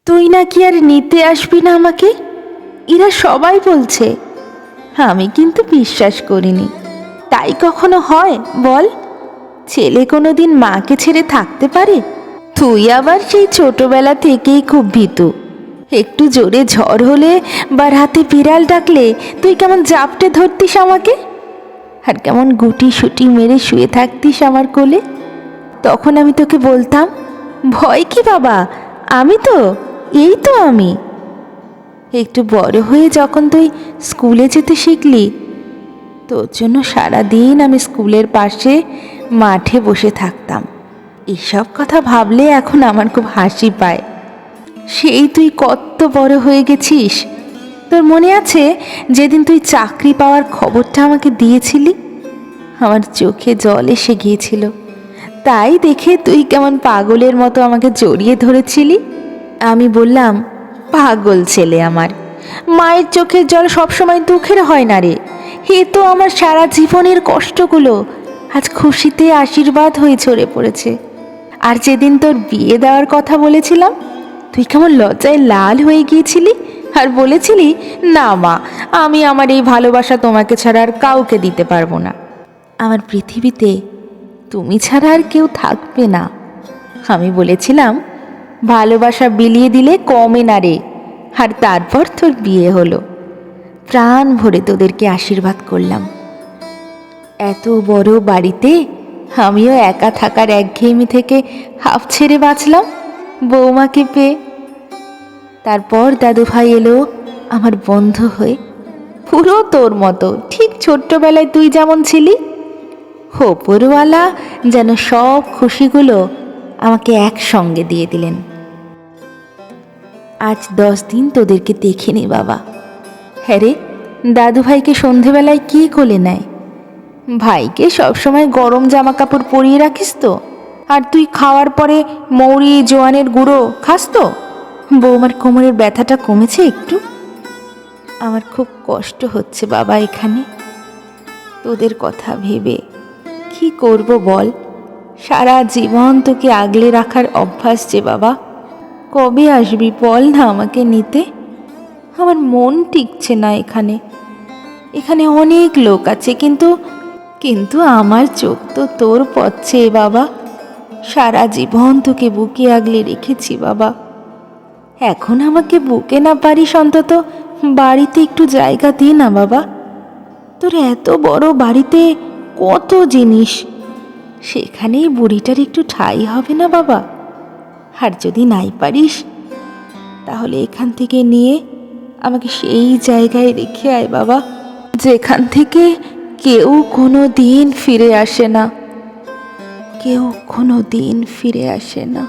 তুই নাকি আর নিতে আসবি না আমাকে, এরা সবাই বলছে। আমি কিন্তু বিশ্বাস করিনি। তাই কখনো হয় বল? ছেলে কোনো দিন মাকে ছেড়ে থাকতে পারে? তুই আবার সেই ছোটবেলা থেকেই খুব ভীতু। একটু জোরে ঝড় হলে বা রাতে বিড়াল ডাকলে তুই কেমন জাপটে ধরতিস আমাকে, আর কেমন গুটি সুটি মেরে শুয়ে থাকতিস আমার কোলে। তখন আমি তোকে বলতাম, ভয় কি বাবা, আমি তো, এই তো আমি। একটু বড় হয়ে যখন তুই স্কুলে যেতে শিখলি, তোর জন্য সারাদিন আমি স্কুলের পাশে মাঠে বসে থাকতাম। এসব কথা ভাবলে এখন আমার খুব হাসি পায়। সেই তুই কত বড় হয়ে গেছিস। তোর মনে আছে যেদিন তুই চাকরি পাওয়ার খবরটা আমাকে দিয়েছিলি? আমার চোখে জল এসে গিয়েছিল। তাই দেখে তুই কেমন পাগলের মতো আমাকে জড়িয়ে ধরেছিলি। আমি বললাম, পাগল ছেলে আমার, মায়ের চোখের জল সবসময় দুঃখের হয় না রে। এ তো আমার সারা জীবনের কষ্টগুলো আজ খুশিতে আশীর্বাদ হয়ে ঝরে পড়েছে। আর যেদিন তোর বিয়ে দেওয়ার কথা বলেছিলাম, তুই কেমন লজ্জায় লাল হয়ে গিয়েছিলি আর বলেছিলি, না মা, আমি আমার এই ভালোবাসা তোমাকে ছাড়া আর কাউকে দিতে পারবো না। আমার পৃথিবীতে তুমি ছাড়া আর কেউ থাকবে না। আমি বলেছিলাম, ভালোবাসা বিলিয়ে দিলে কমে না রে। আর তারপর তোর বিয়ে হলো। প্রাণ ভরে তোদেরকে আশীর্বাদ করলাম। এত বড় বাড়িতে আমিও একা থাকার একঘেয়েমি থেকে হাফ ছেড়ে বাঁচলাম বৌমাকে পেয়ে। তারপর দাদু ভাই এলো আমার বন্ধু হয়ে, পুরো তোর মতো, ঠিক ছোট্টবেলায় তুই যেমন ছিলি। ওপরওয়ালা যেন সব খুশিগুলো আমাকে একসঙ্গে দিয়ে দিলেন। আজ 10 দিন তোদেরকে দেখিনি বাবা। হ্যাঁ রে, দাদু ভাইকে সন্ধেবেলায় কি কোলে নেয়? ভাইকে সবসময় গরম জামা কাপড় পরিয়ে রাখিস তো? আর তুই খাওয়ার পরে মৌরি জোয়ানের গুঁড়ো খাস তো? বৌমার কোমরের ব্যথাটা কমেছে একটু? আমার খুব কষ্ট হচ্ছে বাবা এখানে তোদের কথা ভেবে। কি করব বল? সারা জীবন তোকে আগলে রাখার অভ্যাস যে বাবা। কবে আসবি বল না আমাকে নিতে? আমার মন টিকছে না এখানে। এখানে অনেক লোক আছে, কিন্তু কিন্তু আমার চোখ তো তোর পথে বাবা। সারা জীবন তোকে বুকে আগলে রেখেছি বাবা। এখন আমাকে বুকে না পারিস, অন্তত বাড়িতে একটু জায়গা দে না বাবা। তোর এত বড় বাড়িতে কত জিনিস, সেখানেই বুড়িটার একটু ঠাঁই হবে না বাবা? আর যদি নাই পারিস, তাহলে এখান থেকে নিয়ে আমাকে সেই জায়গায় রেখে আয় বাবা, যেখান থেকে কেউ কোনো দিন ফিরে আসে না। কেউ কোনো দিন ফিরে আসে না।